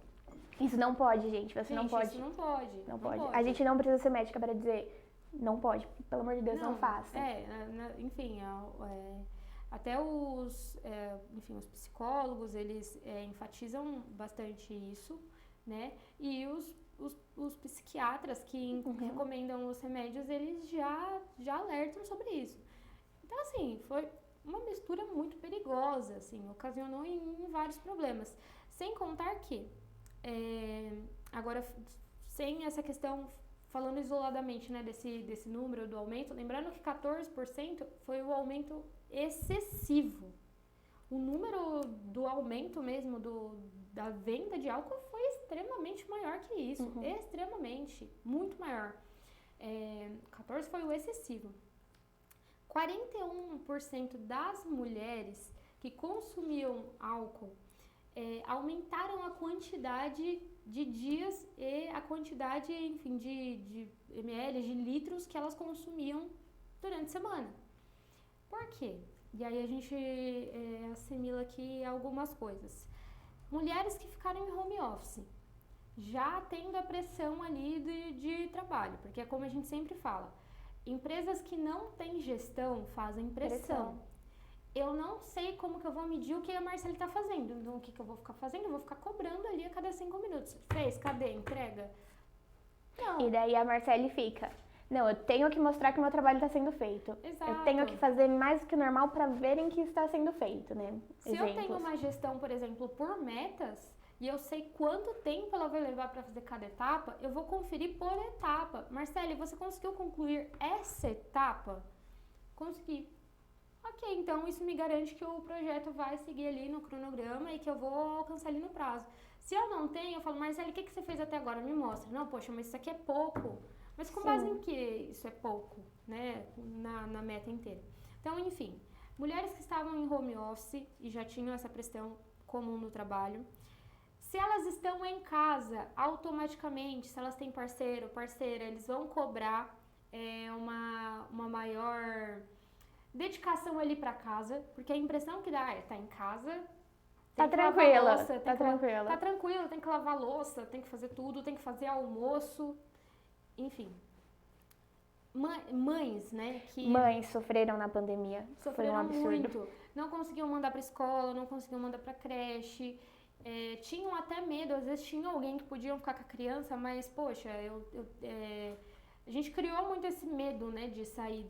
Isso não pode, gente. Não pode. Isso não pode. Não pode. A gente não precisa ser médica para dizer não pode. Pelo amor de Deus, não faça. Enfim, até os psicólogos, eles enfatizam bastante isso, né? E os psiquiatras que recomendam os remédios, eles já alertam sobre isso. Então, assim, foi uma mistura muito perigosa, assim, ocasionou em vários problemas. Sem contar que, agora, sem essa questão, falando isoladamente, né, desse número do aumento, lembrando que 14% foi o aumento excessivo. O número do aumento mesmo da venda de álcool foi extremamente maior que isso. Extremamente, muito maior. 14% foi o excessivo. 41% das mulheres que consumiam álcool aumentaram a quantidade de dias e a quantidade, enfim, de ml, de litros que elas consumiam durante a semana. Por quê? E aí a gente assimila aqui algumas coisas. Mulheres que ficaram em home office, já tendo a pressão ali de trabalho, porque é como a gente sempre fala, empresas que não têm gestão fazem pressão. Eu não sei como que eu vou medir o que a Marcele está fazendo. Então, o que eu vou ficar fazendo? Eu vou ficar cobrando ali a cada 5 minutos. Fez? Cadê? Entrega? Não. E daí a Marcele fica, Não, eu tenho que mostrar que o meu trabalho está sendo feito. Exato. Eu tenho que fazer mais do que o normal para verem que está sendo feito, né? Se eu tenho uma gestão, por exemplo, por metas, e eu sei quanto tempo ela vai levar para fazer cada etapa, eu vou conferir por etapa. Marcele, você conseguiu concluir essa etapa? Consegui. Ok, então isso me garante que o projeto vai seguir ali no cronograma e que eu vou alcançar ali no prazo. Se eu não tenho, eu falo, Marcele, o que você fez até agora? Me mostra. Não, poxa, mas isso aqui é pouco. Mas com base em que isso é pouco, né? Na meta inteira. Então, enfim, mulheres que estavam em home office e já tinham essa pressão comum no trabalho, se elas estão em casa, automaticamente, se elas têm parceiro, parceira, eles vão cobrar uma maior dedicação ali pra casa, porque a impressão que dá é, tá em casa, tá tranquila, tá tranquila. Tá tranquila, tem que lavar louça, tem que fazer tudo, tem que fazer almoço, enfim. Mães, né? Mães sofreram na pandemia. Sofreram foi um absurdo. muito. Não conseguiam mandar pra escola, não conseguiam mandar pra creche. Tinham até medo, às vezes tinha alguém que podia ficar com a criança, mas, poxa, a gente criou muito esse medo, né, de sair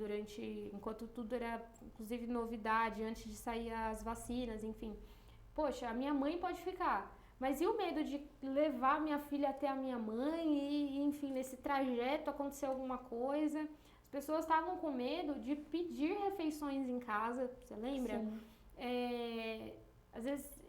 enquanto tudo era, inclusive, novidade, antes de sair as vacinas, enfim. Poxa, a minha mãe pode ficar, mas e o medo de levar minha filha até a minha mãe e, enfim, nesse trajeto acontecer alguma coisa? As pessoas estavam com medo de pedir refeições em casa, você lembra? Sim. Às vezes,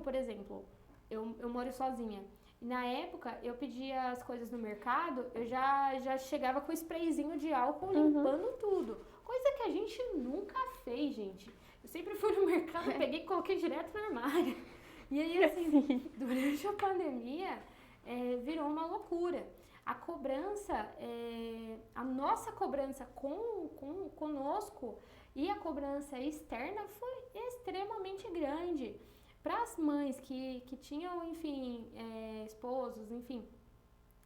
por exemplo, eu moro sozinha. E na época, eu pedia as coisas no mercado, eu já chegava com o sprayzinho de álcool limpando tudo. Coisa que a gente nunca fez, gente. Eu sempre fui no mercado, peguei e coloquei direto no armário. E aí, assim, durante a pandemia, virou uma loucura. A cobrança, a nossa cobrança conosco e a cobrança externa foi extremamente grande. Para as mães que tinham, enfim, esposos, enfim,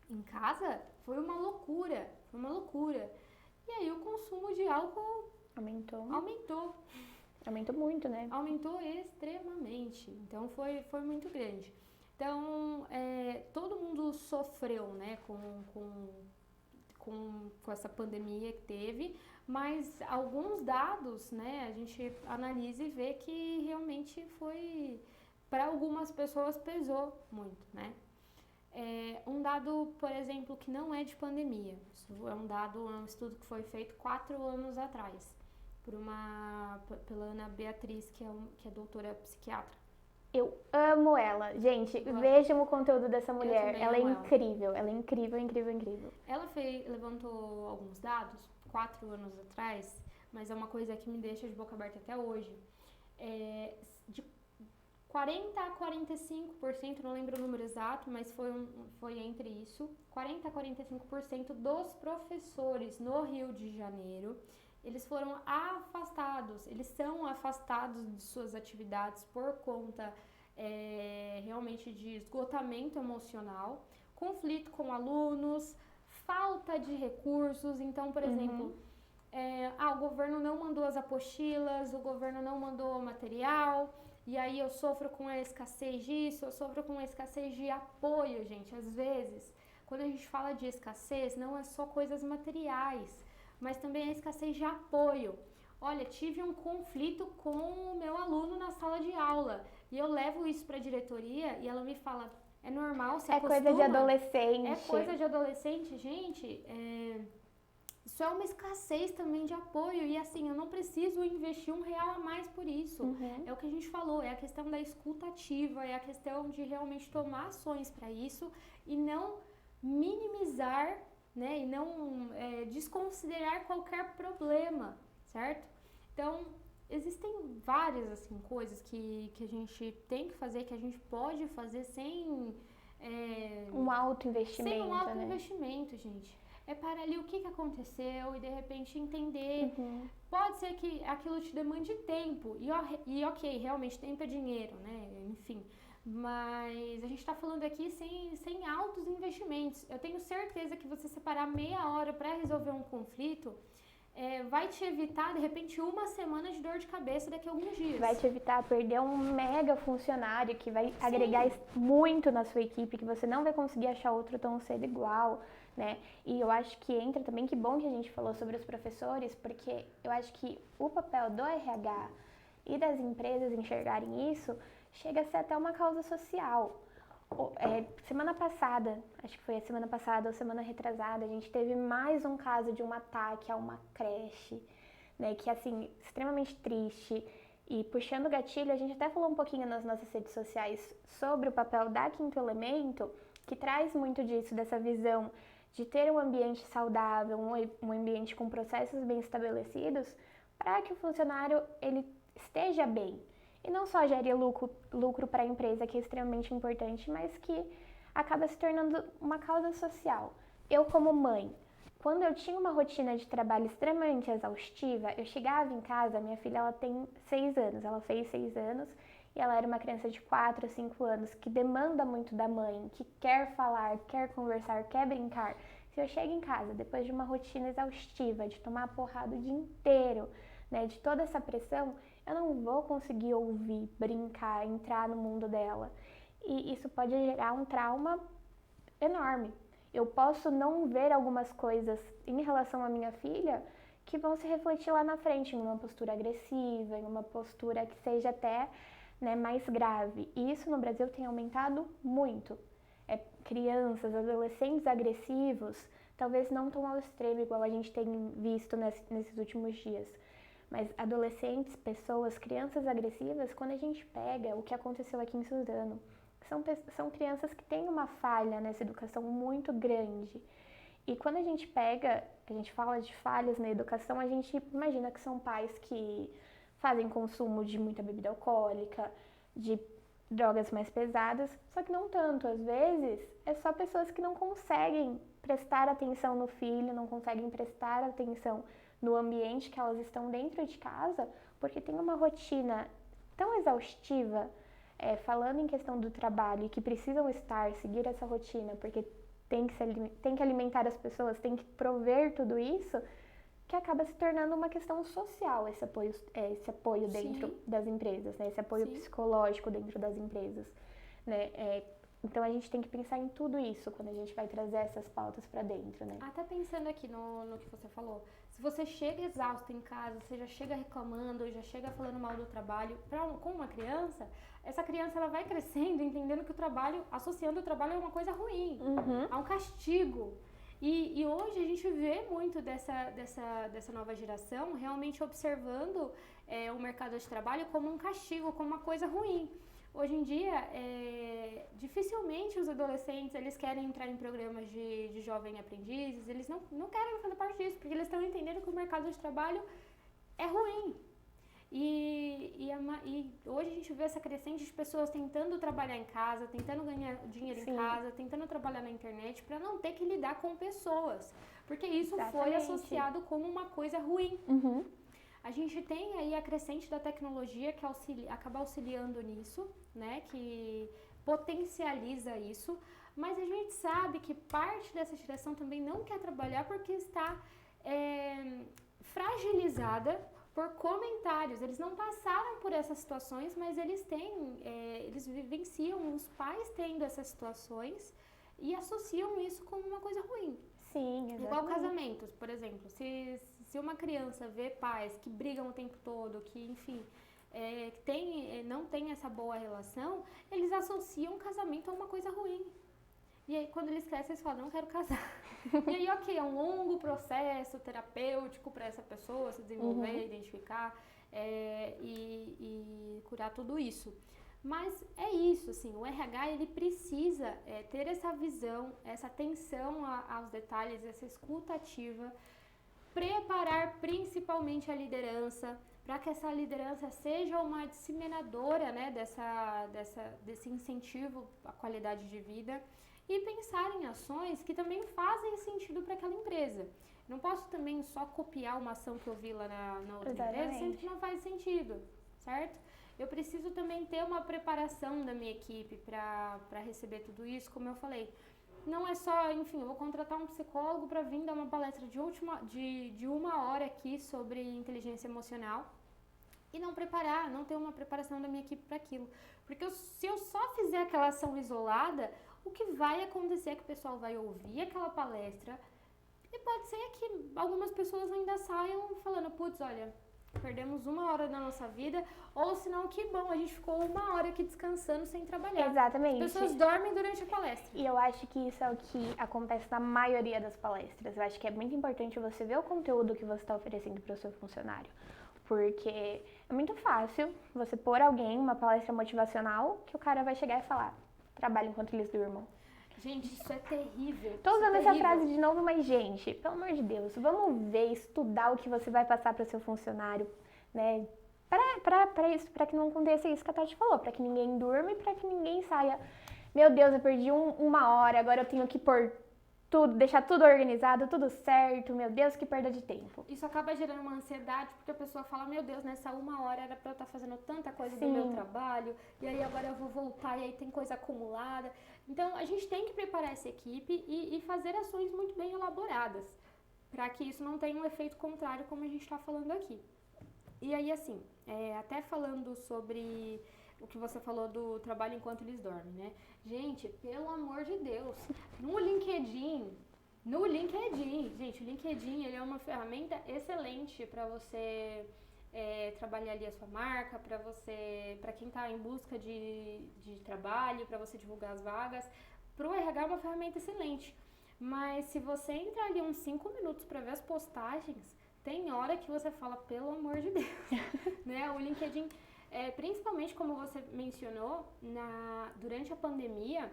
em casa, foi uma loucura. E aí o consumo de álcool aumentou. Aumentou muito, né? Aumentou extremamente. Então foi muito grande. Então, todo mundo sofreu, né, com essa pandemia que teve, mas alguns dados, né, a gente analisa e vê que realmente para algumas pessoas pesou muito, né? Um dado, por exemplo, que não é de pandemia, isso é um estudo que foi feito 4 anos atrás, pela Ana Beatriz, que é doutora psiquiatra. Eu amo ela. Gente, vejam o conteúdo dessa mulher. Ela é incrível, ela é incrível, incrível, incrível. Ela levantou alguns dados 4 anos atrás, mas é uma coisa que me deixa de boca aberta até hoje. De 40% a 45%, não lembro o número exato, mas foi entre isso, 40% a 45% dos professores no Rio de Janeiro, eles foram afastados, eles são afastados de suas atividades por conta realmente de esgotamento emocional, conflito com alunos, falta de recursos. Então, por exemplo, o governo não mandou as apostilas, o governo não mandou o material, e aí eu sofro com a escassez disso, eu sofro com a escassez de apoio, gente. Às vezes, quando a gente fala de escassez, não é só coisas materiais, mas também a escassez de apoio. Olha, tive um conflito com o meu aluno na sala de aula, e eu levo isso para a diretoria e ela me fala, é normal, se acostuma. É coisa de adolescente. É coisa de adolescente, gente. Isso é uma escassez também de apoio. E assim, eu não preciso investir R$1 a mais por isso. É o que a gente falou, é a questão da escuta ativa, é a questão de realmente tomar ações para isso e não minimizar, né? E não desconsiderar qualquer problema, certo? Então, existem várias assim, coisas que a gente tem que fazer, que a gente pode fazer sem... um alto investimento, sem um alto investimento, gente. É para ali o que aconteceu e de repente entender. Pode ser que aquilo te demande tempo e ok, realmente tempo é dinheiro, né? Enfim, mas a gente está falando aqui sem altos investimentos. Eu tenho certeza que você separar meia hora para resolver um conflito vai te evitar, de repente, 1 semana de dor de cabeça daqui a alguns dias. Vai te evitar perder um mega funcionário que vai agregar muito na sua equipe, que você não vai conseguir achar outro tão cedo igual. né? E eu acho que entra também, que bom que a gente falou sobre os professores, porque eu acho que o papel do RH e das empresas enxergarem isso chega a ser até uma causa social. Semana passada, acho que foi a semana passada ou semana retrasada, a gente teve mais um caso de um ataque a uma creche, né, que é assim, extremamente triste. E puxando o gatilho, a gente até falou um pouquinho nas nossas redes sociais sobre o papel da Quinto Elemento, que traz muito disso, dessa visão de ter um ambiente saudável, um ambiente com processos bem estabelecidos, para que o funcionário ele esteja bem. E não só gere lucro para a empresa, que é extremamente importante, mas que acaba se tornando uma causa social. Eu, como mãe, quando eu tinha uma rotina de trabalho extremamente exaustiva, eu chegava em casa, minha filha ela tem 6 anos, ela fez 6 anos, e ela era uma criança de 4 a 5 anos, que demanda muito da mãe, que quer falar, quer conversar, quer brincar. Se eu chego em casa, depois de uma rotina exaustiva, de tomar porrada o dia inteiro, né, de toda essa pressão, eu não vou conseguir ouvir, brincar, entrar no mundo dela. E isso pode gerar um trauma enorme. Eu posso não ver algumas coisas em relação à minha filha que vão se refletir lá na frente em uma postura agressiva, em uma postura que seja até, né, mais grave. E isso no Brasil tem aumentado muito. Crianças, adolescentes agressivos, talvez não tão ao extremo igual a gente tem visto nesses últimos dias. Mas adolescentes, pessoas, crianças agressivas, quando a gente pega o que aconteceu aqui em Suzano, são crianças que têm uma falha nessa educação muito grande. E quando a gente fala de falhas na educação, a gente imagina que são pais que fazem consumo de muita bebida alcoólica, de drogas mais pesadas, só que não tanto. Às vezes, é só pessoas que não conseguem prestar atenção no filho, não conseguem prestar atenção no ambiente que elas estão dentro de casa, porque tem uma rotina tão exaustiva, falando em questão do trabalho, e que precisam seguir essa rotina, porque tem que alimentar as pessoas, tem que prover tudo isso, que acaba se tornando uma questão social, esse apoio dentro Sim. das empresas, né? Esse apoio Sim. psicológico dentro das empresas, né? Então a gente tem que pensar em tudo isso quando a gente vai trazer essas pautas para dentro, né? Até pensando aqui no que você falou, se você chega exausto em casa, você já chega reclamando, já chega falando mal do trabalho com uma criança, essa criança ela vai crescendo entendendo que associando o trabalho a uma coisa ruim, a um castigo. E hoje a gente vê muito dessa nova geração realmente observando o mercado de trabalho como um castigo, como uma coisa ruim. Hoje em dia, dificilmente os adolescentes eles querem entrar em programas de jovem aprendizes, eles não querem fazer parte disso, porque eles estão entendendo que o mercado de trabalho é ruim. E hoje a gente vê essa crescente de pessoas tentando trabalhar em casa, tentando ganhar dinheiro Sim. em casa, tentando trabalhar na internet para não ter que lidar com pessoas, porque isso Exatamente. foi associado como uma coisa ruim. Uhum. A gente tem aí a crescente da tecnologia que acaba auxiliando nisso, né, que potencializa isso, mas a gente sabe que parte dessa geração também não quer trabalhar porque está fragilizada por comentários. Eles não passaram por essas situações, mas eles vivenciam os pais tendo essas situações e associam isso como uma coisa ruim. Sim, exatamente. Igual casamentos, por exemplo. Se uma criança vê pais que brigam o tempo todo, que, enfim, não tem essa boa relação, eles associam casamento a uma coisa ruim. E aí, quando eles crescem, eles falam, não quero casar. E aí, ok, é um longo processo terapêutico para essa pessoa se desenvolver, identificar e curar tudo isso. Mas é isso, assim, o RH ele precisa ter essa visão, essa atenção aos detalhes, essa escuta ativa, preparar principalmente a liderança, para que essa liderança seja uma disseminadora, né, desse incentivo à qualidade de vida e pensar em ações que também fazem sentido para aquela empresa. Não posso também só copiar uma ação que eu vi lá na outra empresa, sendo que não faz sentido, certo? Eu preciso também ter uma preparação da minha equipe para receber tudo isso, como eu falei. Não é só, enfim, eu vou contratar um psicólogo para vir dar uma palestra de 1 hora aqui sobre inteligência emocional e não ter uma preparação da minha equipe para aquilo. Porque se eu só fizer aquela ação isolada, O que vai acontecer é que o pessoal vai ouvir aquela palestra e pode ser que algumas pessoas ainda saiam falando, putz, olha, perdemos 1 hora da nossa vida, ou senão, que bom, a gente ficou 1 hora aqui descansando sem trabalhar. Exatamente. As pessoas dormem durante a palestra. E eu acho que isso é o que acontece na maioria das palestras. Eu acho que é muito importante você ver o conteúdo que você está oferecendo para o seu funcionário. Porque é muito fácil você pôr alguém uma palestra motivacional que o cara vai chegar e falar, trabalhe enquanto eles durmam. Gente, isso é terrível. Tô usando essa frase de novo, mas, gente, pelo amor de Deus, vamos ver, estudar o que você vai passar para o seu funcionário, né? Para que não aconteça isso que a Tati falou, para que ninguém durma e para que ninguém saia. Meu Deus, eu perdi 1 hora, agora eu tenho que pôr tudo, deixar tudo organizado, tudo certo. Meu Deus, que perda de tempo. Isso acaba gerando uma ansiedade, porque a pessoa fala, meu Deus, nessa 1 hora era pra eu estar fazendo tanta coisa do meu trabalho, e aí agora eu vou voltar, e aí tem coisa acumulada. Então, a gente tem que preparar essa equipe e fazer ações muito bem elaboradas, para que isso não tenha um efeito contrário, como a gente está falando aqui. E aí, assim, até falando sobre o que você falou do trabalho enquanto eles dormem, né? Gente, pelo amor de Deus, no LinkedIn, gente, o LinkedIn, ele é uma ferramenta excelente para você trabalhar ali a sua marca, para quem está em busca de trabalho, para você divulgar as vagas. Para o RH é uma ferramenta excelente, mas se você entrar ali uns 5 minutos para ver as postagens, tem hora que você fala, pelo amor de Deus, né? O LinkedIn, principalmente como você mencionou, durante a pandemia,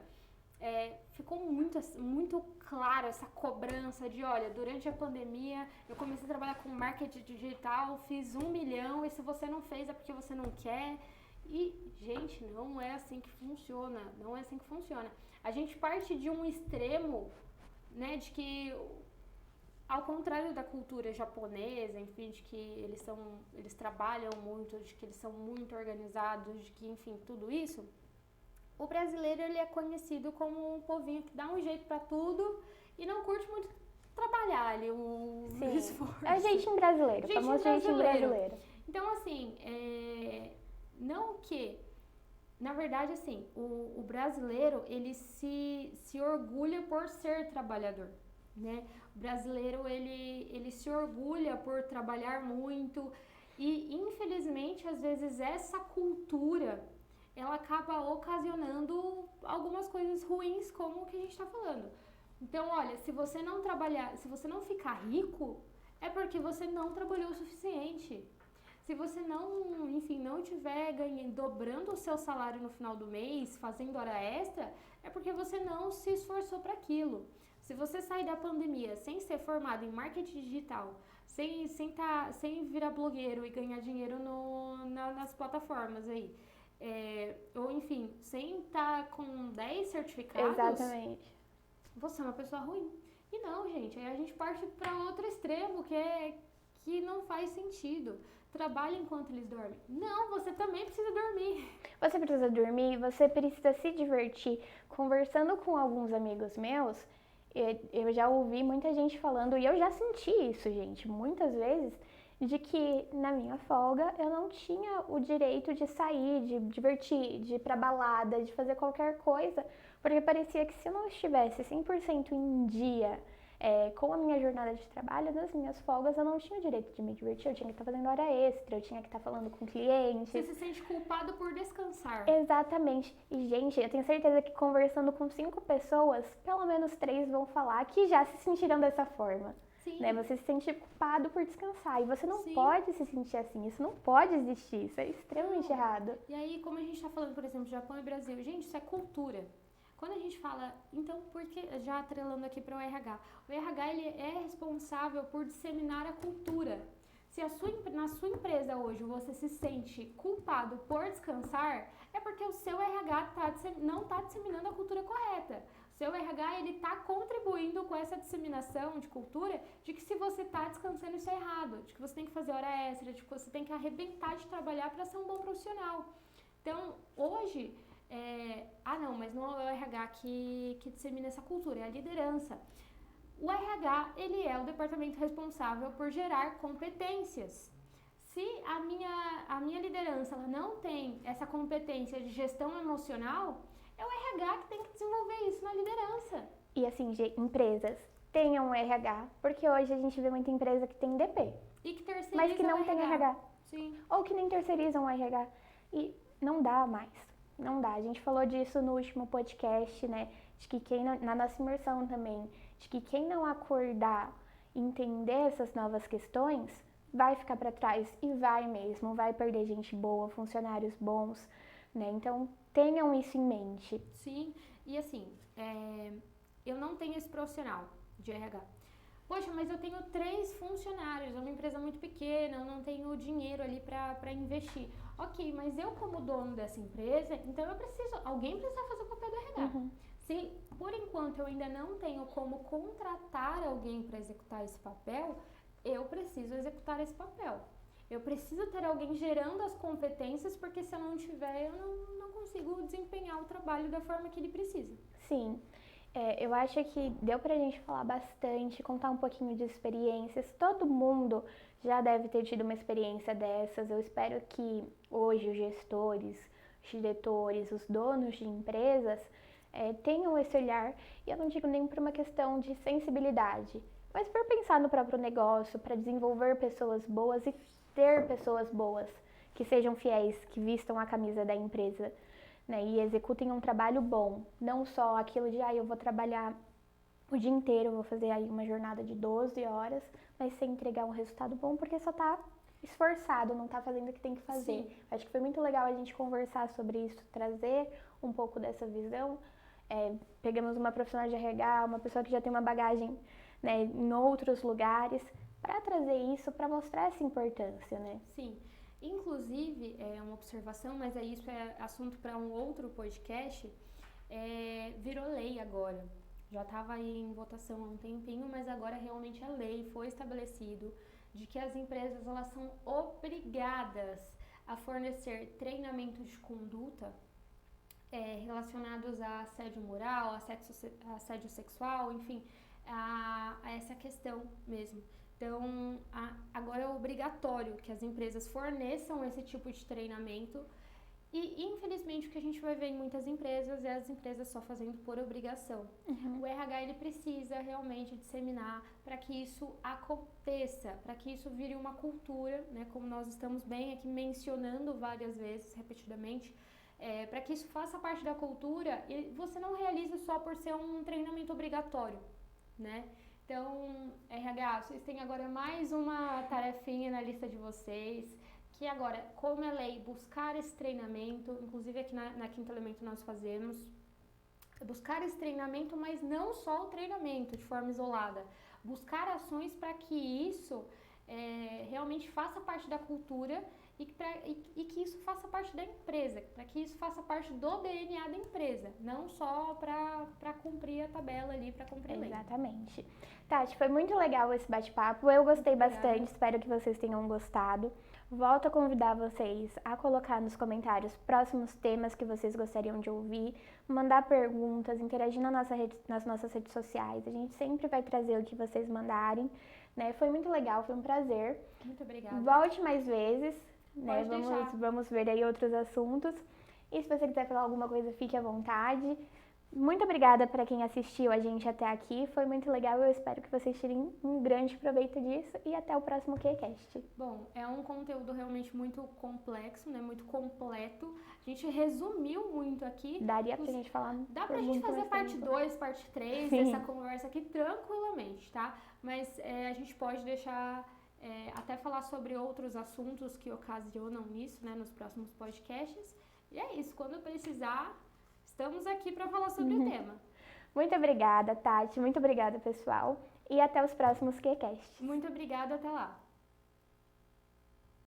ficou muito claro essa cobrança de, olha, durante a pandemia eu comecei a trabalhar com marketing digital, fiz 1 milhão e se você não fez é porque você não quer. E, gente, não é assim que funciona, A gente parte de um extremo, né, de que, ao contrário da cultura japonesa, enfim, de que eles trabalham muito, de que eles são muito organizados, de que, enfim, tudo isso, o brasileiro, ele é conhecido como um povinho que dá um jeito pra tudo e não curte muito trabalhar ali o esforço. É jeitinho brasileiro, famoso jeitinho brasileiro. Então, assim, não que... Na verdade, assim, o brasileiro, ele se orgulha por ser trabalhador, né? O brasileiro, ele se orgulha por trabalhar muito e, infelizmente, às vezes essa cultura, ela acaba ocasionando algumas coisas ruins, como o que a gente está falando. Então, olha, se você não trabalhar, se você não ficar rico, é porque você não trabalhou o suficiente. Se você não, enfim, não estiver dobrando o seu salário no final do mês, fazendo hora extra, é porque você não se esforçou para aquilo. Se você sair da pandemia sem ser formado em marketing digital, sem virar blogueiro e ganhar dinheiro nas plataformas aí, ou enfim, sem estar com 10 certificados, exatamente, você é uma pessoa ruim. E não, gente, aí a gente parte para outro extremo, que não faz sentido. Trabalha enquanto eles dormem. Não, você também precisa dormir. Você precisa dormir, você precisa se divertir. Conversando com alguns amigos meus, eu já ouvi muita gente falando, e eu já senti isso, gente, muitas vezes, de que na minha folga eu não tinha o direito de sair, de divertir, de ir pra balada, de fazer qualquer coisa, porque parecia que se eu não estivesse 100% em dia com a minha jornada de trabalho, nas minhas folgas, eu não tinha o direito de me divertir, eu tinha que estar fazendo hora extra, eu tinha que estar falando com clientes. Você se sente culpado por descansar. Exatamente. E, gente, eu tenho certeza que conversando com 5 pessoas, pelo menos 3 vão falar que já se sentiram dessa forma. Sim. Né? Você se sente culpado por descansar. E você não Sim. pode se sentir assim. Isso não pode existir. Isso é extremamente errado. E aí, como a gente está falando, por exemplo, Japão e Brasil, gente, isso é cultura. Quando a gente fala, então, porque já atrelando aqui para o RH ele é responsável por disseminar a cultura. Se na sua empresa hoje você se sente culpado por descansar, é porque o seu RH não está disseminando a cultura correta. O seu RH, ele está contribuindo com essa disseminação de cultura de que se você está descansando, isso é errado, de que você tem que fazer hora extra, de que você tem que arrebentar de trabalhar para ser um bom profissional. Então, hoje... não, mas não é o RH que dissemina essa cultura, é a liderança. O RH, ele é o departamento responsável por gerar competências. Se a minha liderança ela não tem essa competência de gestão emocional, É o RH que tem que desenvolver isso na liderança. E assim, empresas, tenham um RH, porque hoje a gente vê muita empresa que tem DP, E que terceiriza mas que não o tem RH. Sim. Ou que nem terceirizam o RH. E não dá mais. Não dá. A gente falou disso no último podcast, né? De que quem não, na nossa imersão também, de que quem não acordar, entender essas novas questões, vai ficar para trás e vai mesmo, vai perder gente boa, funcionários bons, né? Então, tenham isso em mente. Sim, e assim, eu não tenho esse profissional de RH. Poxa, mas eu tenho 3 funcionários, é uma empresa muito pequena, eu não tenho dinheiro ali para investir. Ok, mas eu como dono dessa empresa, então alguém precisa fazer o papel do RH. Uhum. Se por enquanto eu ainda não tenho como contratar alguém para executar esse papel, eu preciso executar esse papel. Eu preciso ter alguém gerando as competências, porque se eu não tiver, eu não consigo desempenhar o trabalho da forma que ele precisa. Sim. Eu acho que deu pra gente falar bastante, contar um pouquinho de experiências. Todo mundo já deve ter tido uma experiência dessas. Eu espero que hoje os gestores, os diretores, os donos de empresas tenham esse olhar. E eu não digo nem por uma questão de sensibilidade, mas por pensar no próprio negócio, para desenvolver pessoas boas e ter pessoas boas, que sejam fiéis, que vistam a camisa da empresa. Né, e executem um trabalho bom, não só aquilo de, eu vou trabalhar o dia inteiro, vou fazer aí uma jornada de 12 horas, mas sem entregar um resultado bom, porque só tá esforçado, não tá fazendo o que tem que fazer. Sim. Acho que foi muito legal a gente conversar sobre isso, trazer um pouco dessa visão. Pegamos uma profissional de RH, uma pessoa que já tem uma bagagem, né, em outros lugares, para trazer isso, para mostrar essa importância, né? Sim. Inclusive, é uma observação, mas isso é assunto para um outro podcast, virou lei agora. Já estava aí em votação há um tempinho, mas agora realmente é lei, foi estabelecido de que as empresas elas são obrigadas a fornecer treinamento de conduta relacionados a assédio moral, assédio sexual, enfim, a essa questão mesmo. Então, agora é obrigatório que as empresas forneçam esse tipo de treinamento e, infelizmente, o que a gente vai ver em muitas empresas é as empresas só fazendo por obrigação. Uhum. O RH, ele precisa realmente disseminar para que isso aconteça, para que isso vire uma cultura, né, como nós estamos bem aqui mencionando várias vezes, repetidamente, para que isso faça parte da cultura e você não realize só por ser um treinamento obrigatório, né? Então, RH, vocês têm agora mais uma tarefinha na lista de vocês, que agora, como é lei, buscar esse treinamento, inclusive aqui na Quinto Elemento nós fazemos, buscar esse treinamento, mas não só o treinamento de forma isolada, buscar ações para que isso realmente faça parte da cultura e que isso faça parte da empresa, para que isso faça parte do DNA da empresa, não só para cumprir a tabela ali, para cumprir a lei. Exatamente. Tati, foi muito legal esse bate-papo, eu gostei bastante, espero que vocês tenham gostado. Volto a convidar vocês a colocar nos comentários próximos temas que vocês gostariam de ouvir, mandar perguntas, interagir nas nossas redes sociais, a gente sempre vai trazer o que vocês mandarem, né? Foi muito legal, foi um prazer. Muito obrigada. Volte mais vezes, né? Pode Vamos ver aí outros assuntos. E se você quiser falar alguma coisa, fique à vontade. Muito obrigada para quem assistiu a gente até aqui, foi muito legal, eu espero que vocês tirem um grande proveito disso e até o próximo QCast. Bom, é um conteúdo realmente muito complexo, né, muito completo, a gente resumiu muito aqui. Daria pra gente falar Dá pra gente fazer parte 2, parte 3 dessa conversa aqui tranquilamente, tá? Mas a gente pode deixar, até falar sobre outros assuntos que ocasionam nisso, né, nos próximos podcasts. E é isso, quando precisar... Estamos aqui para falar sobre o tema. Muito obrigada, Tati. Muito obrigada, pessoal. E até os próximos QCasts. Muito obrigada, até lá.